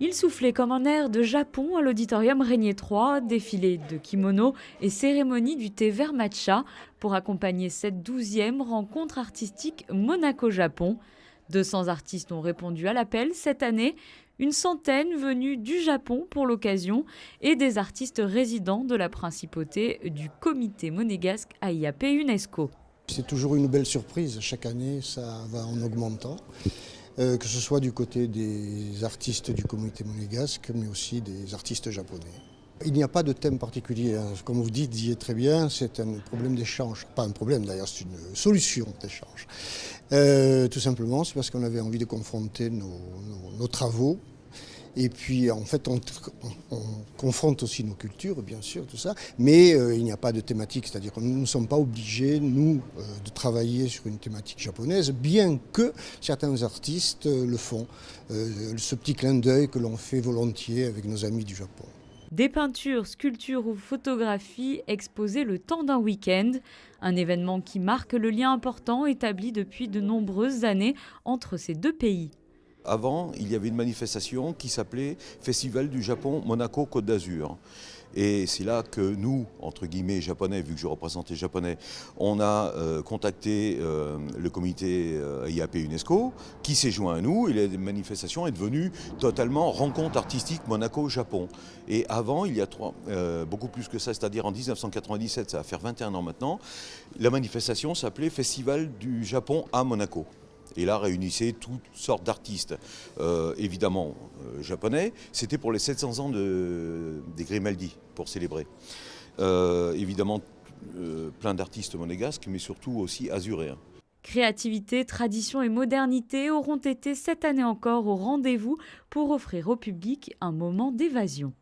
Il soufflait comme un air de Japon à l'auditorium Régnier 3, défilé de kimono et cérémonie du thé vert matcha pour accompagner cette 12e rencontre artistique Monaco-Japon. 200 artistes ont répondu à l'appel cette année, une centaine venus du Japon pour l'occasion et des artistes résidents de la principauté du comité monégasque AIAP UNESCO. C'est toujours une belle surprise, chaque année ça va en augmentant. Que ce soit du côté des artistes du comité monégasque, mais aussi des artistes japonais. Il n'y a pas de thème particulier, hein. Comme vous disiez très bien, c'est un problème d'échange. Pas un problème d'ailleurs, c'est une solution d'échange. Tout simplement, c'est parce qu'on avait envie de confronter nos travaux. Et puis en fait, on confronte aussi nos cultures, bien sûr, tout ça, mais il n'y a pas de thématique, c'est-à-dire que nous ne sommes pas obligés, nous, de travailler sur une thématique japonaise, bien que certains artistes le font. Ce petit clin d'œil que l'on fait volontiers avec nos amis du Japon. Des peintures, sculptures ou photographies exposées le temps d'un week-end. Un événement qui marque le lien important établi depuis de nombreuses années entre ces deux pays. Avant, il y avait une manifestation qui s'appelait Festival du Japon Monaco-Côte d'Azur. Et c'est là que nous, entre guillemets japonais, vu que je représente les japonais, on a contacté le comité AIAP UNESCO qui s'est joint à nous et la manifestation est devenue totalement rencontre artistique Monaco-Japon. Et avant, il y a beaucoup plus que ça, c'est-à-dire en 1997, ça va faire 21 ans maintenant, la manifestation s'appelait Festival du Japon à Monaco. Et là, réunissait toutes sortes d'artistes, évidemment japonais. C'était pour les 700 ans des Grimaldi, pour célébrer. Évidemment, plein d'artistes monégasques, mais surtout aussi azuréens. Créativité, tradition et modernité auront été cette année encore au rendez-vous pour offrir au public un moment d'évasion.